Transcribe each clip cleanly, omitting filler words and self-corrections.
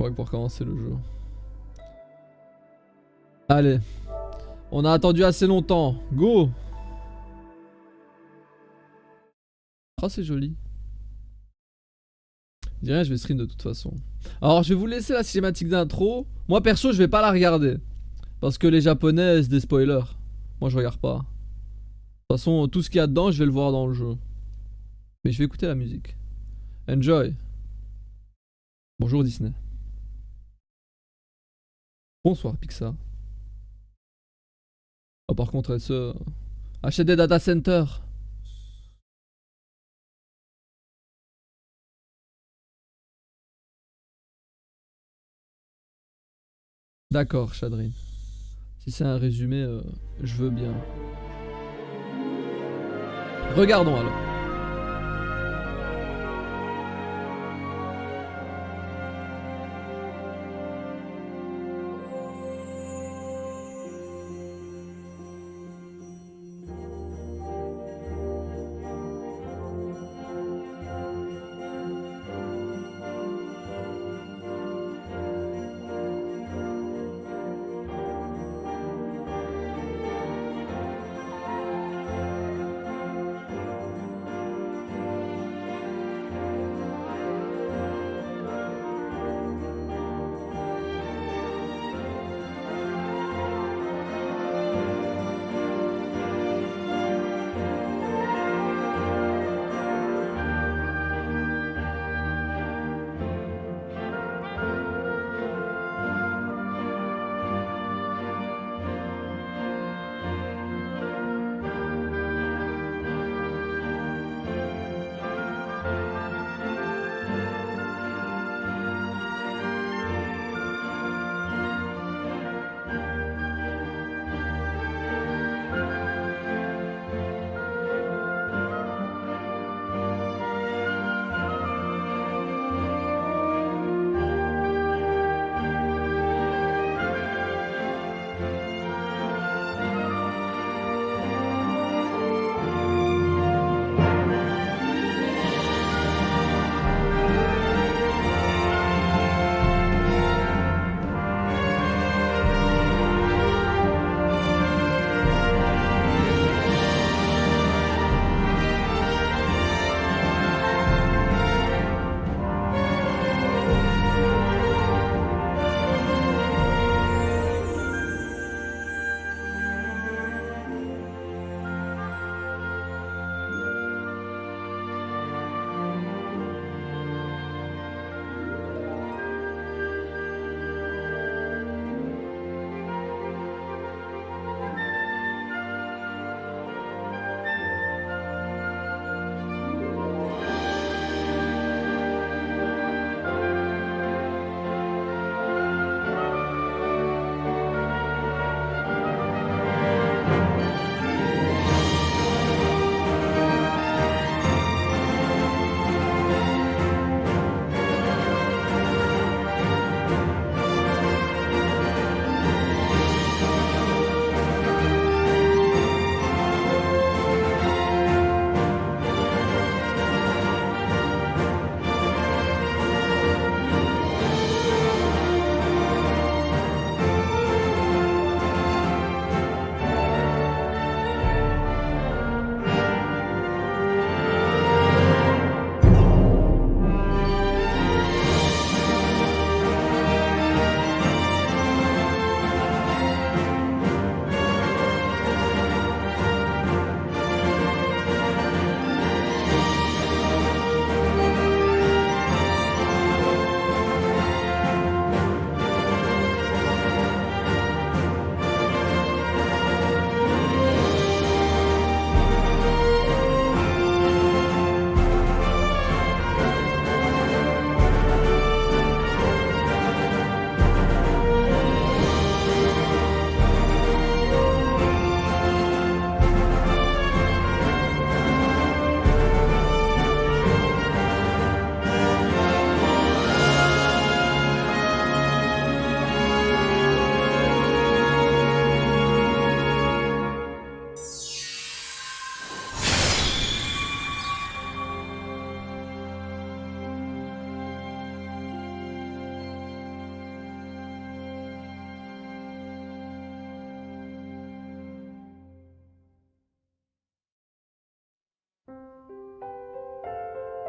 crois, pour commencer le jeu. Allez. On a attendu assez longtemps. Go! Oh, c'est joli. Je dirais, je vais stream de toute façon. Alors, je vais vous laisser la cinématique d'intro. Moi, perso, je vais pas la regarder. Parce que les japonais, c'est des spoilers. Moi, je regarde pas. De toute façon, tout ce qu'il y a dedans, je vais le voir dans le jeu. Mais je vais écouter la musique. Enjoy. Bonjour Disney. Bonsoir Pixar. Oh, par contre, ça... Achète des data centers. D'accord, Chadrine. Si c'est un résumé, je veux bien. Regardons alors.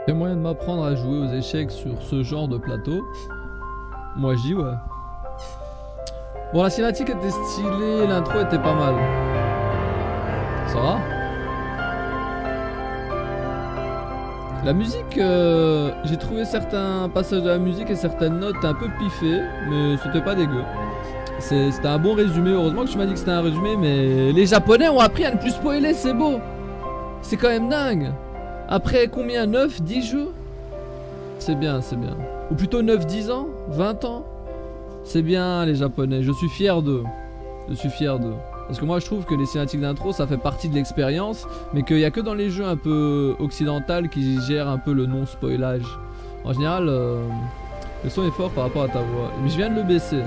Il y a moyen de m'apprendre à jouer aux échecs sur ce genre de plateau. Moi je dis ouais. Bon, la cinématique était stylée, l'intro était pas mal. Ça va? La musique, j'ai trouvé certains passages de la musique et certaines notes un peu piffées, mais c'était pas dégueu. C'était un bon résumé, heureusement que tu m'as dit que c'était un résumé, mais les japonais ont appris à ne plus spoiler, c'est beau. C'est quand même dingue. Après combien, 9, 10 jeux? C'est bien, c'est bien. Ou plutôt 9, 10 ans, 20 ans. C'est bien les japonais, je suis fier d'eux. Je suis fier d'eux. Parce que moi je trouve que les cinématiques d'intro ça fait partie de l'expérience, mais qu'il n'y a que dans les jeux un peu occidentaux qui gèrent un peu le non-spoilage. En général, le son est fort par rapport à ta voix. Mais je viens de le baisser.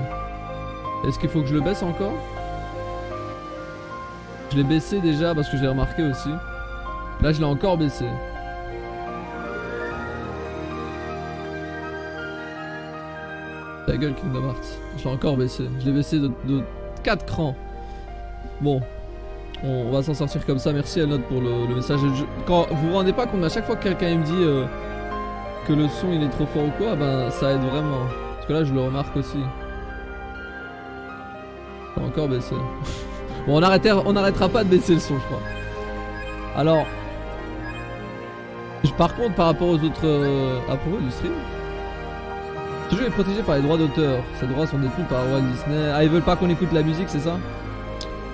Est-ce qu'il faut que je le baisse encore? Je l'ai baissé déjà parce que je l'ai remarqué aussi. Là je l'ai encore baissé. Ta gueule Kingdom Hearts. Je l'ai encore baissé. Je l'ai baissé de 4 crans. Bon. On va s'en sortir comme ça. Merci Elnote pour le message. Quand vous vous rendez pas compte, à chaque fois que quelqu'un me dit que le son il est trop fort ou quoi, ben ça aide vraiment. Parce que là je le remarque aussi. Je l'ai encore baissé. Bon on n'arrêtera pas de baisser le son je crois. Alors. Par contre par rapport aux autres approuvés du stream. Ce jeu est protégé par les droits d'auteur. Ces droits sont détenus par Walt Disney. Ah, ils veulent pas qu'on écoute la musique, c'est ça?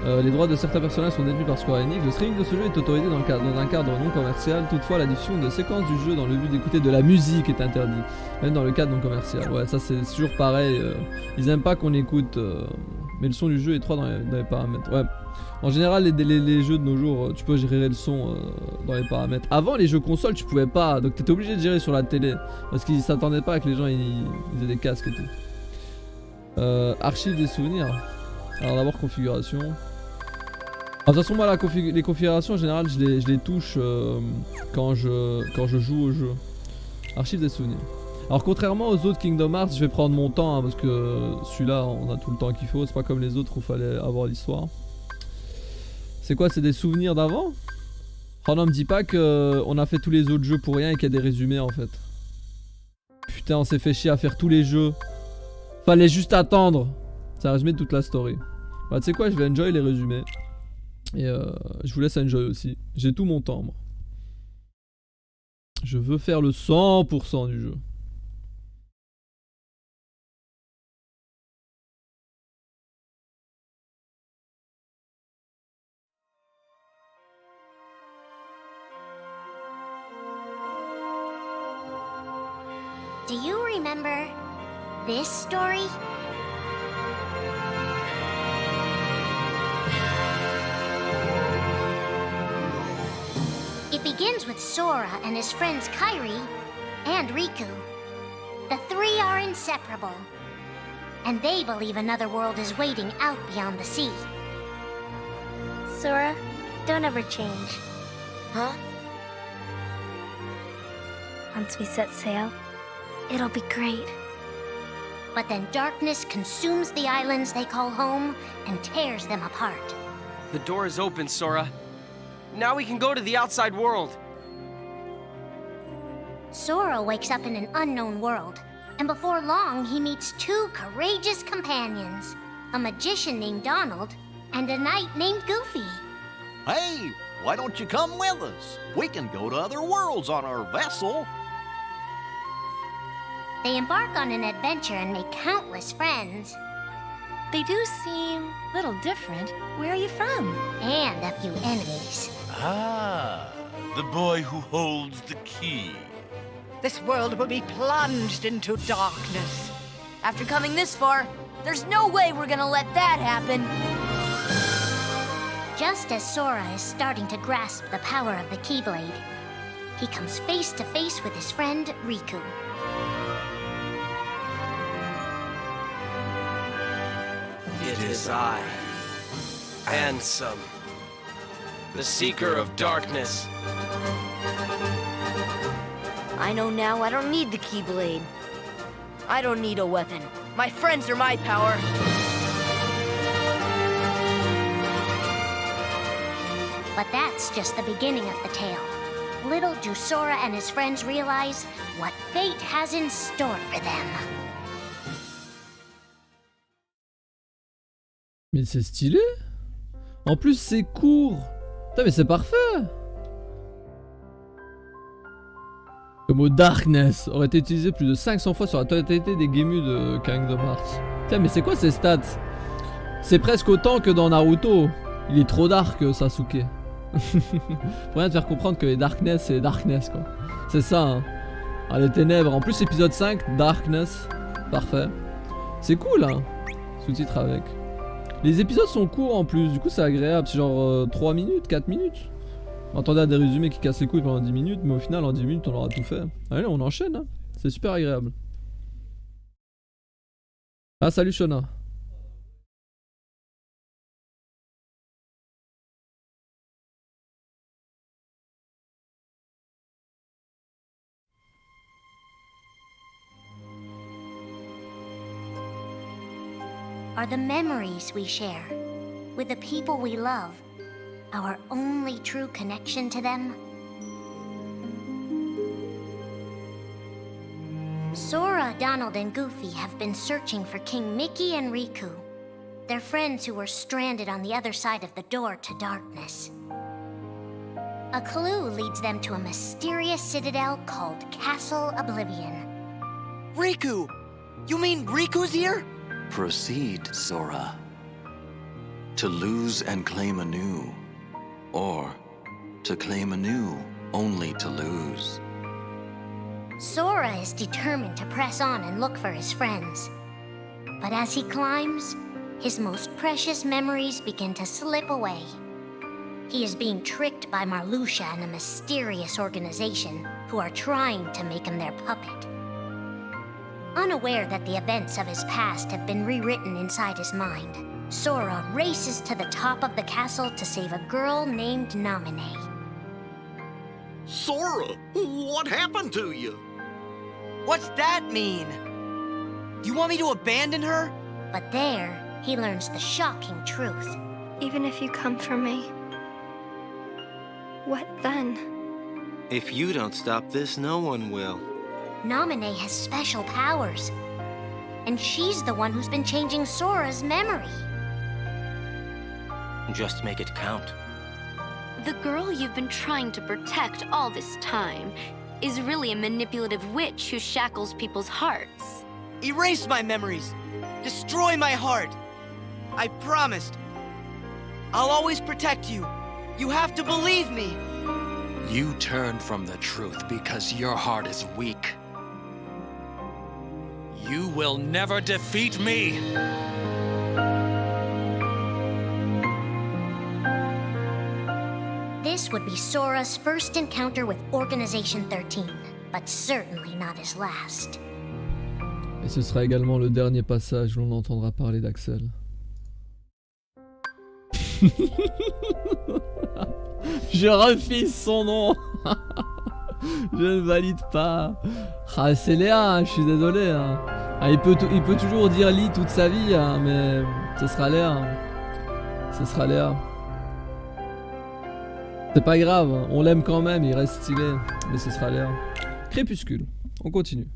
Les droits de certains personnages sont détenus par Square Enix. Le streaming de ce jeu est autorisé dans un cadre non commercial. Toutefois, la diffusion de séquences du jeu dans le but d'écouter de la musique est interdite. Même dans le cadre non commercial. Ouais, ça c'est toujours pareil. Ils aiment pas qu'on écoute. Mais le son du jeu est 3 dans les paramètres. Ouais. En général, les jeux de nos jours, tu peux gérer le son dans les paramètres. Avant, les jeux consoles, tu pouvais pas. Donc, t'étais obligé de gérer sur la télé. Parce qu'ils s'attendaient pas que les gens ils aient des casques et tout. Archive des souvenirs. Alors, d'abord, configuration. De toute façon, moi, les configurations, en général, je les touche quand je joue au jeu. Archive des souvenirs. Alors contrairement aux autres Kingdom Hearts, je vais prendre mon temps hein, parce que celui-là on a tout le temps qu'il faut, c'est pas comme les autres où il fallait avoir l'histoire. C'est quoi, c'est des souvenirs d'avant? Oh non, me dis pas qu'on a fait tous les autres jeux pour rien et qu'il y a des résumés en fait. Putain, on s'est fait chier à faire tous les jeux. Fallait juste attendre. C'est un résumé de toute la story. Bah tu sais quoi, je vais enjoy les résumés. Et je vous laisse enjoy aussi. J'ai tout mon temps moi. Je veux faire le 100% du jeu. Do you remember this story? It begins with Sora and his friends Kairi and Riku. The three are inseparable, and they believe another world is waiting out beyond the sea. Sora, don't ever change. Huh? Once we set sail, it'll be great. But then darkness consumes the islands they call home and tears them apart. The door is open, Sora. Now we can go to the outside world. Sora wakes up in an unknown world, and before long he meets two courageous companions, a magician named Donald and a knight named Goofy. Hey, why don't you come with us? We can go to other worlds on our vessel. They embark on an adventure and make countless friends. They do seem a little different. Where are you from? And a few enemies. Ah, the boy who holds the key. This world will be plunged into darkness. After coming this far, there's no way we're gonna let that happen. Just as Sora is starting to grasp the power of the Keyblade, he comes face to face with his friend Riku. It is I, Ansem, the Seeker of Darkness. I know now I don't need the Keyblade. I don't need a weapon. My friends are my power. But that's just the beginning of the tale. little do Sora and his friends realize what fate has in store for them. Mais c'est stylé. En plus, c'est court. Putain, mais c'est parfait. Le mot Darkness aurait été utilisé plus de 500 fois sur la totalité des Gemu de Kingdom Hearts. Tiens, mais c'est quoi ces stats? C'est presque autant que dans Naruto. Il est trop dark, Sasuke. Pour rien te faire comprendre que les Darkness, c'est Darkness, quoi. C'est ça, hein. Ah, les ténèbres. En plus, épisode 5, Darkness. Parfait. C'est cool, hein. Sous-titres avec. Les épisodes sont courts en plus, du coup c'est agréable. C'est genre 3 minutes, 4 minutes. On entendait à des résumés qui cassent les couilles pendant 10 minutes, mais au final en 10 minutes on aura tout fait. Allez, on enchaîne, hein. C'est super agréable. Ah, salut Shona. Are the memories we share with the people we love our only true connection to them? Sora, Donald, and Goofy have been searching for King Mickey and Riku, their friends who were stranded on the other side of the door to darkness. A clue leads them to a mysterious citadel called Castle Oblivion. Riku! You mean Riku's here? Proceed, Sora. To lose and claim anew, or to claim anew only to lose. Sora is determined to press on and look for his friends. But as he climbs, his most precious memories begin to slip away. He is being tricked by Marluxia and a mysterious organization who are trying to make him their puppet. Unaware that the events of his past have been rewritten inside his mind, Sora races to the top of the castle to save a girl named Naminé. Sora, what happened to you? What's that mean? You want me to abandon her? But there, he learns the shocking truth. Even if you come for me, what then? If you don't stop this, no one will. Naminé has special powers, and she's the one who's been changing Sora's memory. Just make it count. The girl you've been trying to protect all this time is really a manipulative witch who shackles people's hearts. Erase my memories! Destroy my heart! I promised. I'll always protect you. You have to believe me. You turn from the truth because your heart is weak. You will never defeat me! This would be Sora's first encounter with Organization 13, but certainly not his last. Et ce sera également le dernier passage où l'on entendra parler d'Axel. Je refuse son nom. Je ne valide pas. Ah, c'est Léa, hein, je suis désolé. Hein. Ah, il peut toujours dire Lee toute sa vie, hein, mais ce sera Léa. Hein. Ce sera Léa. C'est pas grave, hein. On l'aime quand même, il reste stylé. Mais ce sera Léa. Crépuscule, on continue.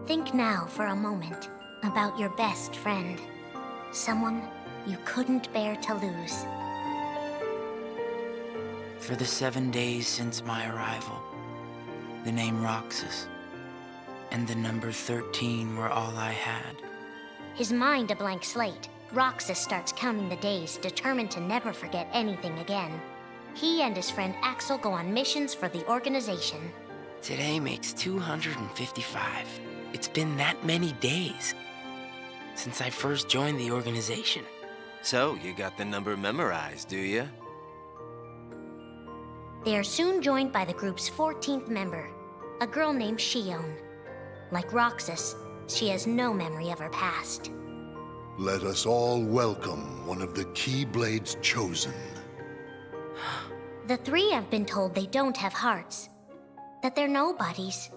Think now for a moment about your best friend. Someone you couldn't bear to lose. For the 7 days since my arrival, the name Roxas and the number 13 were all I had. His mind a blank slate, Roxas starts counting the days, determined to never forget anything again. He and his friend Axel go on missions for the organization. Today makes 255. It's been that many days since I first joined the organization. So, you got the number memorized, do you? They are soon joined by the group's 14th member, a girl named Xion. Like Roxas, she has no memory of her past. Let us all welcome one of the Keyblade's chosen. The three have been told they don't have hearts, that they're nobodies.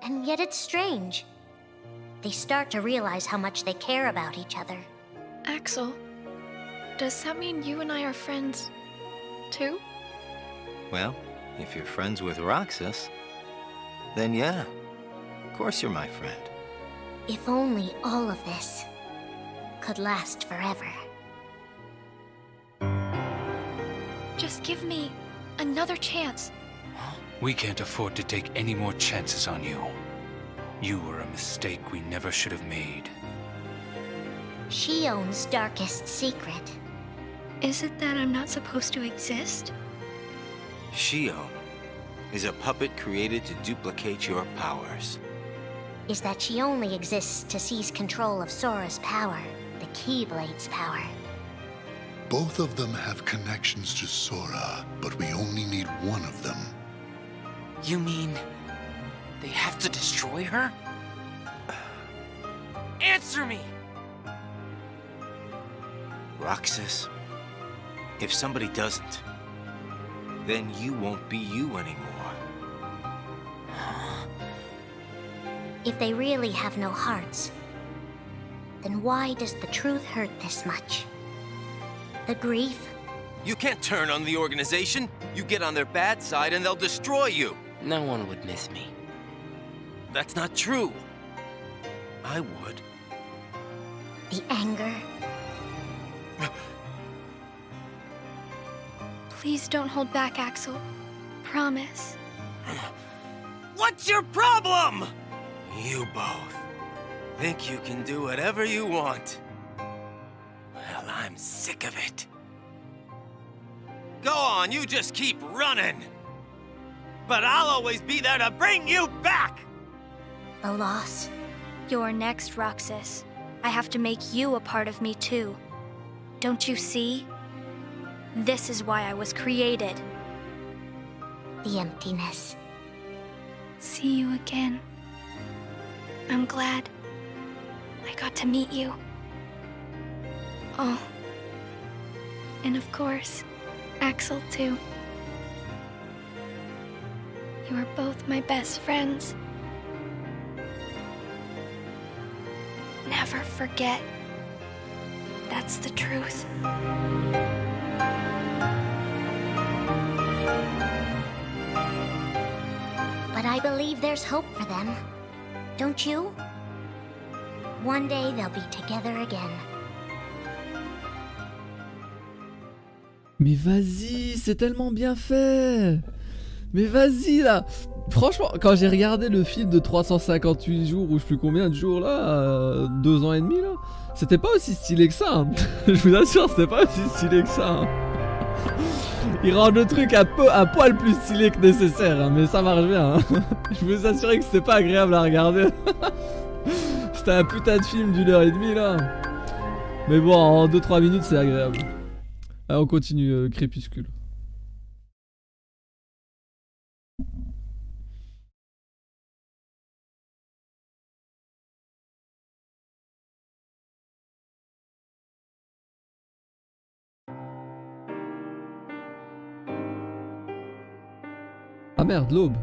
And yet it's strange. They start to realize how much they care about each other. Axel, does that mean you and I are friends, too? Well, if you're friends with Roxas, then yeah, of course you're my friend. If only all of this could last forever. Just give me another chance. We can't afford to take any more chances on you. You were a mistake we never should have made. Shion's darkest secret. Is it that I'm not supposed to exist? Shion is a puppet created to duplicate your powers. Is that she only exists to seize control of Sora's power, the Keyblade's power. Both of them have connections to Sora, but we only need one of them. You mean they have to destroy her? Answer me! Roxas, if somebody doesn't, then you won't be you anymore. If they really have no hearts, then why does the truth hurt this much? The grief? You can't turn on the organization. You get on their bad side and they'll destroy you. No one would miss me. That's not true. I would. The anger? Please don't hold back, Axel. Promise. What's your problem? You both think you can do whatever you want. Well, I'm sick of it. Go on, you just keep running. But I'll always be there to bring you back! The loss? You're next, Roxas. I have to make you a part of me, too. Don't you see? This is why I was created. The emptiness. See you again. I'm glad I got to meet you. Oh. And of course, Axel, too. You are both my best friends. Never forget. That's the truth. But I believe there's hope for them. Don't you? One day they'll be together again. Mais vas-y, c'est tellement bien fait. Mais vas-y là. Franchement, quand j'ai regardé le film de 358 jours ou je sais plus combien de jours là, 2 ans et demi là, c'était pas aussi stylé que ça. Hein. Je vous assure, c'était pas aussi stylé que ça. Hein. Il rend le truc un poil plus stylé que nécessaire, hein, mais ça marche bien. Hein. Je vous assurer que c'était pas agréable à regarder. C'était un putain de film d'1h30 là. Mais bon, en 2-3 minutes c'est agréable. Allez, on continue, Crépuscule. Ah merde, l'aube.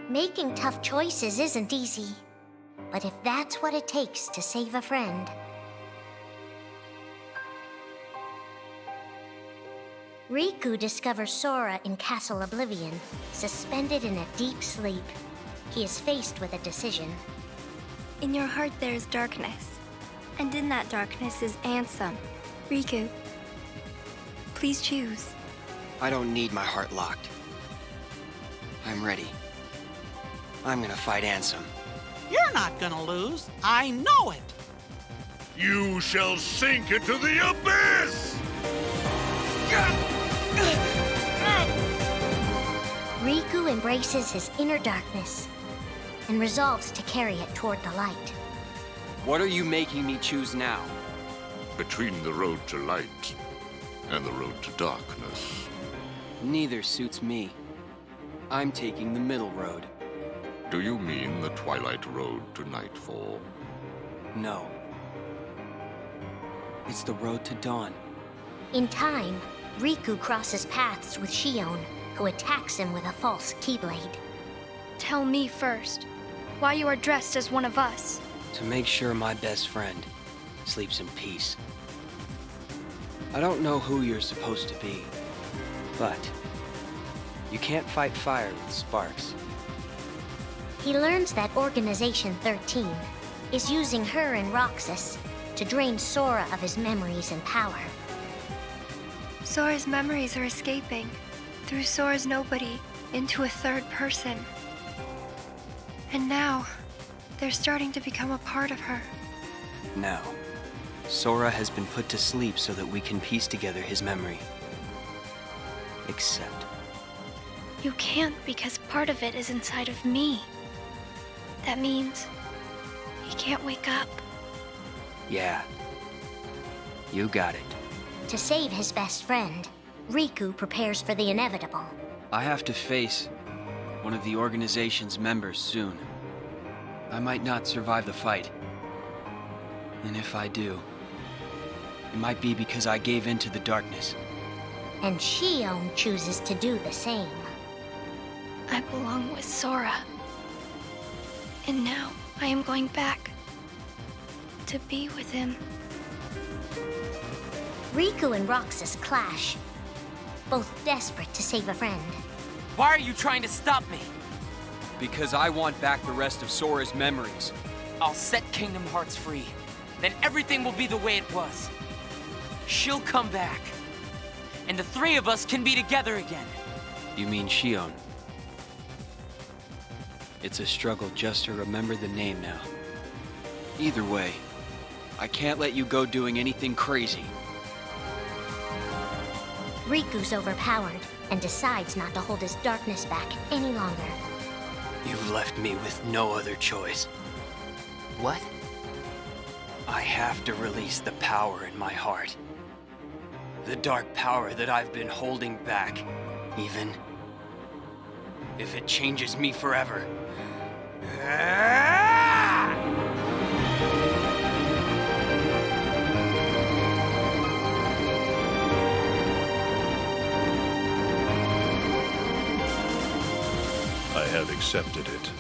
Making tough choices isn't easy. But if that's what it takes to save a friend... Riku discovers Sora in Castle Oblivion, suspended in a deep sleep. He is faced with a decision. In your heart there is darkness. And in that darkness is Ansem. Riku, please choose. I don't need my heart locked. I'm ready. I'm gonna fight Ansem. You're not gonna lose. I know it. You shall sink into the abyss! Riku embraces his inner darkness and resolves to carry it toward the light. What are you making me choose now? Between the road to light and the road to darkness. Neither suits me. I'm taking the middle road. Do you mean the Twilight Road to Nightfall? No. It's the road to dawn. In time, Riku crosses paths with Shion, who attacks him with a false Keyblade. Tell me first, why you are dressed as one of us. To make sure my best friend sleeps in peace. I don't know who you're supposed to be, but you can't fight fire with sparks. He learns that Organization 13 is using her and Roxas to drain Sora of his memories and power. Sora's memories are escaping through Sora's nobody into a third person. And now, they're starting to become a part of her. Now, Sora has been put to sleep so that we can piece together his memory. Except... You can't because part of it is inside of me. That means he can't wake up. Yeah. You got it. To save his best friend, Riku prepares for the inevitable. I have to face one of the organization's members soon. I might not survive the fight. And if I do, it might be because I gave in to the darkness. And Shion chooses to do the same. I belong with Sora. And now I am going back to be with him. Riku and Roxas clash, both desperate to save a friend. Why are you trying to stop me? Because I want back the rest of Sora's memories. I'll set Kingdom Hearts free. Then everything will be the way it was. She'll come back. And the three of us can be together again. You mean Shion? It's a struggle just to remember the name now. Either way, I can't let you go doing anything crazy. Riku's overpowered and decides not to hold his darkness back any longer. You've left me with no other choice. What? I have to release the power in my heart. The dark power that I've been holding back, even if it changes me forever. I have accepted it.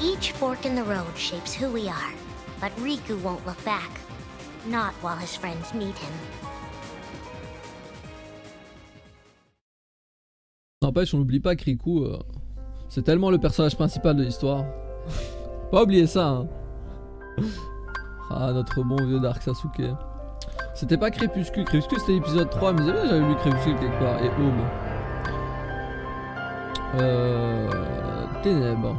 Each fork in the road shapes who we are, but Riku won't look back. Not while his friends meet him. N'empêche, on n'oublie pas que Riku, c'est tellement le personnage principal de l'histoire. Pas oublier ça, hein. Ah, notre bon vieux Dark Sasuke. C'était pas Crépuscule. Crépuscule c'était l'épisode 3, mais j'avais lu Crépuscule quelque part. Et Aube. Ténèbres.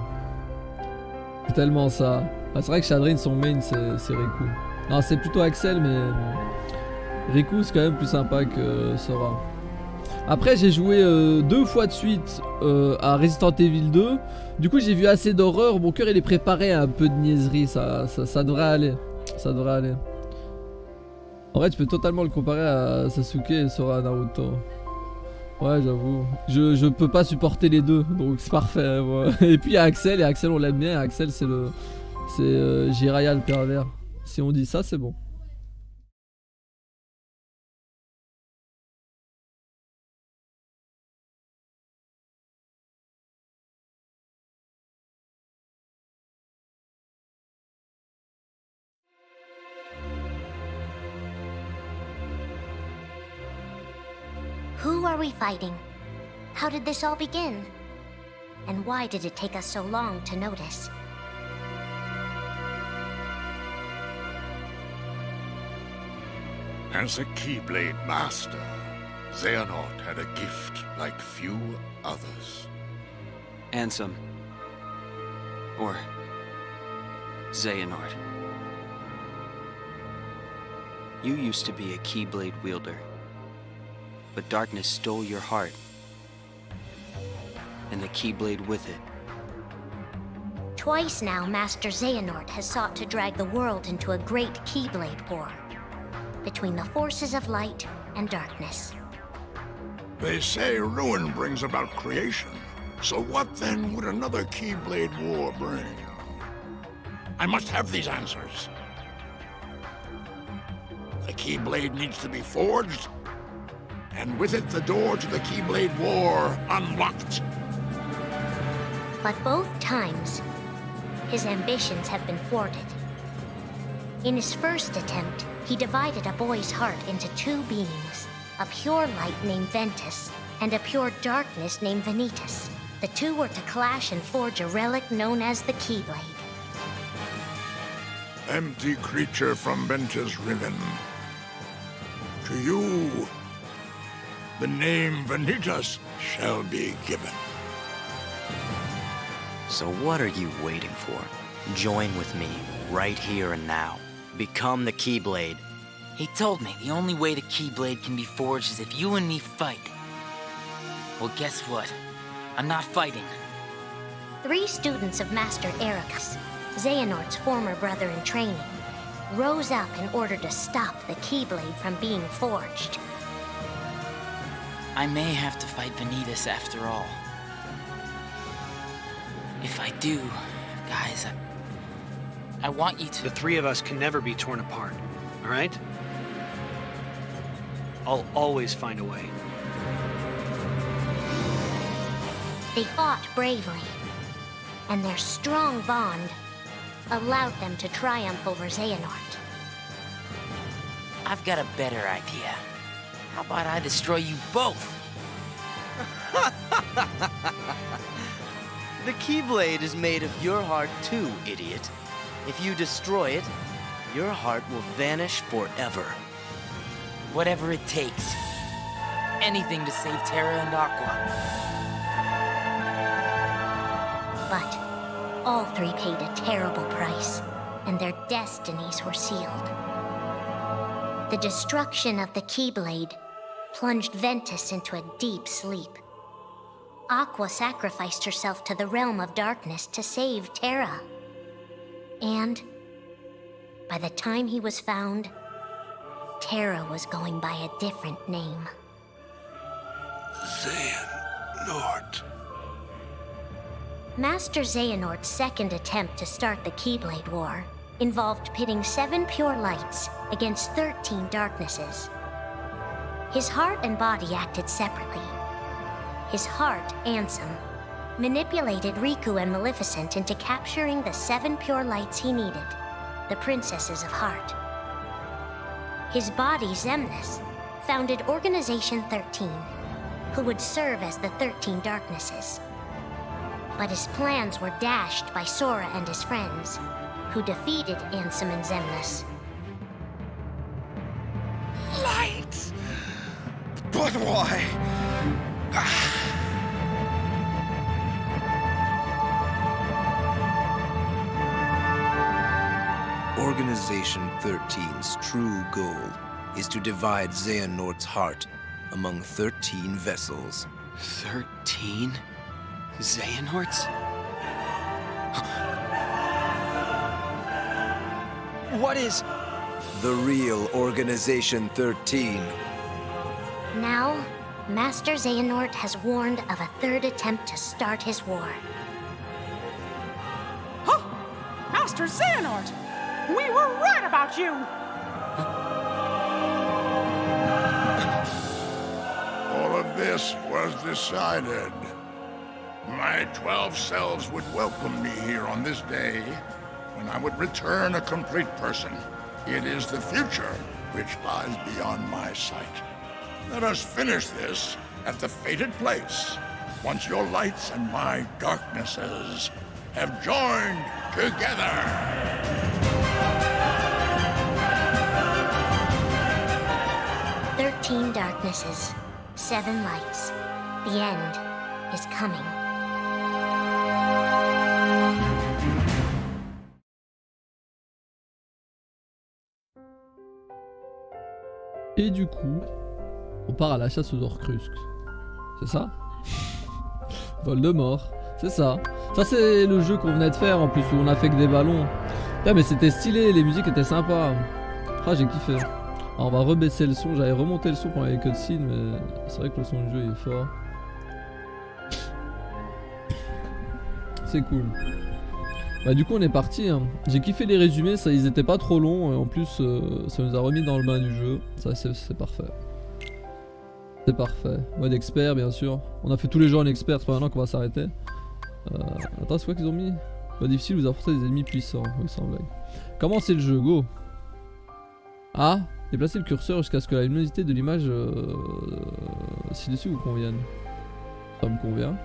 C'est tellement ça. Ah, c'est vrai que Shadrin, son main, c'est Riku. Non, c'est plutôt Axel, mais Riku, c'est quand même plus sympa que Sora. Après, j'ai joué 2 fois de suite à Resident Evil 2. Du coup, j'ai vu assez d'horreur. Mon cœur, il est préparé à un peu de niaiserie. Ça devrait aller. Ça devrait aller. En vrai, tu peux totalement le comparer à Sasuke et Sora Naruto. Ouais, j'avoue. Je peux pas supporter les deux, donc c'est parfait. Ouais. Et puis il y a Axel, et Axel, on l'aime bien. Axel, c'est Jiraiya le pervers. Si on dit ça, c'est bon. Who are we fighting? How did this all begin? And why did it take us so long to notice? As a Keyblade master, Xehanort had a gift like few others. Ansem. Or Xehanort. You used to be a Keyblade wielder. But darkness stole your heart. And the Keyblade with it. Twice now, Master Xehanort has sought to drag the world into a great Keyblade war. Between the forces of light and darkness. They say ruin brings about creation, So what then would another Keyblade War bring? I must have these answers. The Keyblade needs to be forged, and with it the door to the Keyblade War unlocked. But both times, his ambitions have been thwarted. In his first attempt, he divided a boy's heart into two beings, a pure light named Ventus and a pure darkness named Vanitas. The two were to clash and forge a relic known as the Keyblade. Empty creature from Ventus Riven. To you, the name Vanitas shall be given. So what are you waiting for? Join with me, right here and now. Become the Keyblade. He told me the only way the Keyblade can be forged is if you and me fight. Well, guess what? I'm not fighting. 3 students of Master Ericus, Xehanort's former brother in training, rose up in order to stop the Keyblade from being forged. I may have to fight Vanitas after all. If I do, guys, I want you to... The 3 of us can never be torn apart, all right? I'll always find a way. They fought bravely, and their strong bond allowed them to triumph over Xehanort. I've got a better idea. How about I destroy you both? The Keyblade is made of your heart too, idiot. If you destroy it, your heart will vanish forever. Whatever it takes. Anything to save Terra and Aqua. But all 3 paid a terrible price, and their destinies were sealed. The destruction of the Keyblade plunged Ventus into a deep sleep. Aqua sacrificed herself to the realm of darkness to save Terra. And by the time he was found, Terra was going by a different name. Xehanort. Master Xehanort's second attempt to start the Keyblade War involved pitting 7 pure lights against 13 darknesses. His heart and body acted separately. His heart, Ansem, manipulated Riku and Maleficent into capturing the 7 pure lights he needed, the Princesses of Heart. His body, Xemnas, founded Organization 13, who would serve as the 13 darknesses. But his plans were dashed by Sora and his friends, who defeated Ansem and Xemnas. Light! But why? Organization 13's true goal is to divide Xehanort's heart among 13 vessels. 13? Xehanorts? What is... The real Organization 13. Now, Master Xehanort has warned of a 3rd attempt to start his war. Huh? Master Xehanort! We were right about you! All of this was decided. My 12 selves would welcome me here on this day, when I would return a complete person. It is the future which lies beyond my sight. Let us finish this at the fated place, once your lights and my darknesses have joined together. 13 darknesses, 7 lights. The end is coming. Et du coup, on part à la chasse aux Horcruxes. C'est ça? Voldemort, c'est ça. Ça c'est le jeu qu'on venait de faire en plus où on a fait que des ballons. Putain mais c'était stylé, les musiques étaient sympas. Ah j'ai kiffé. Alors, on va rebaisser le son, j'avais remonté le son pendant les cutscenes mais c'est vrai que le son du jeu est fort. C'est cool. Bah du coup on est parti hein. J'ai kiffé les résumés, ça, ils étaient pas trop longs et en plus ça nous a remis dans le bain du jeu. Ça c'est parfait. C'est parfait. Mode expert bien sûr. On a fait tous les jeux en expert, c'est pas maintenant qu'on va s'arrêter. Attends, c'est quoi qu'ils ont mis? Mode difficile, vous apportez des ennemis puissants. Oui, sans blague. Comment c'est le jeu? Go. Ah, déplacez le curseur jusqu'à ce que la luminosité de l'image ci-dessus vous convienne. Ça me convient.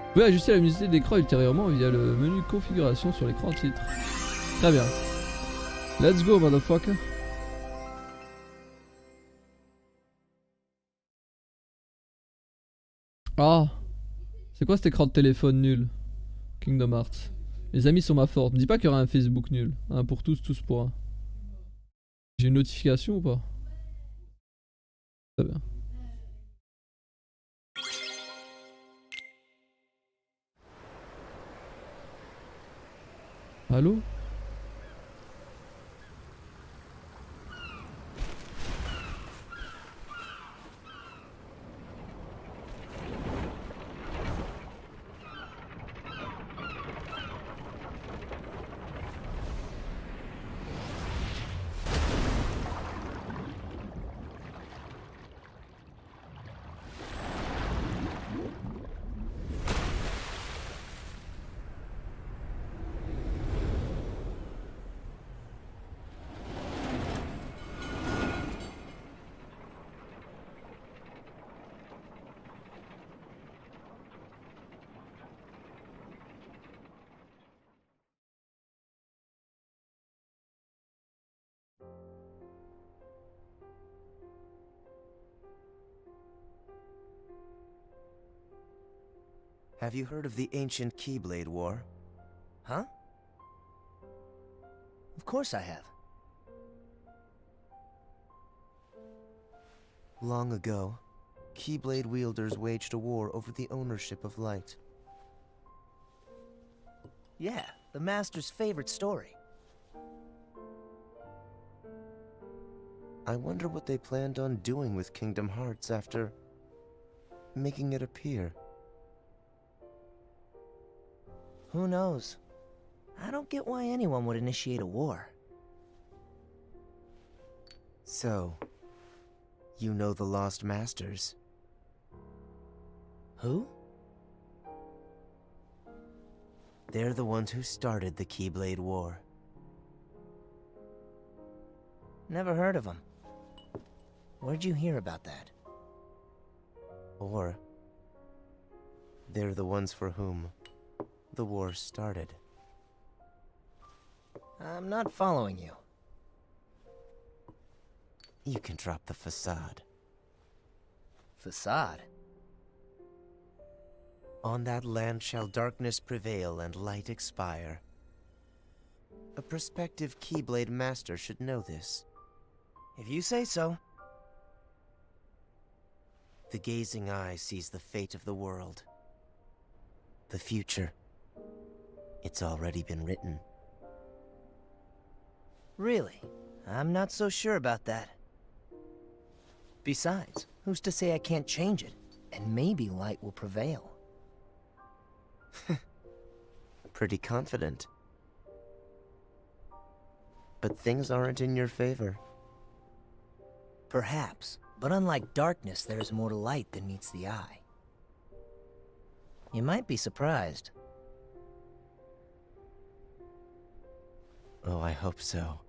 Vous pouvez ajuster la luminosité de l'écran ultérieurement via le menu configuration sur l'écran titre. Très bien. Let's go, motherfucker. Ah, c'est quoi cet écran de téléphone nul? Kingdom Hearts. Les amis sont ma force. Me dis pas qu'il y aura un Facebook nul. Un pour tous, tous pour un. J'ai une notification ou pas? Très bien. Allô? Have you heard of the ancient Keyblade War? Huh? Of course I have. Long ago, Keyblade wielders waged a war over the ownership of light. Yeah, the Master's favorite story. I wonder what they planned on doing with Kingdom Hearts after making it appear. Who knows? I don't get why anyone would initiate a war. So, you know the Lost Masters? Who? They're the ones who started the Keyblade War. Never heard of them. Where'd you hear about that? Or, they're the ones for whom the war started. I'm not following you. You can drop the facade. Facade? On that land shall darkness prevail and light expire. A prospective Keyblade master should know this. If you say so. The gazing eye sees the fate of the world. The future. It's already been written. Really? I'm not so sure about that. Besides, who's to say I can't change it? And maybe light will prevail. Pretty confident. But things aren't in your favor. Perhaps, but unlike darkness, there is more to light than meets the eye. You might be surprised. Oh, I hope so.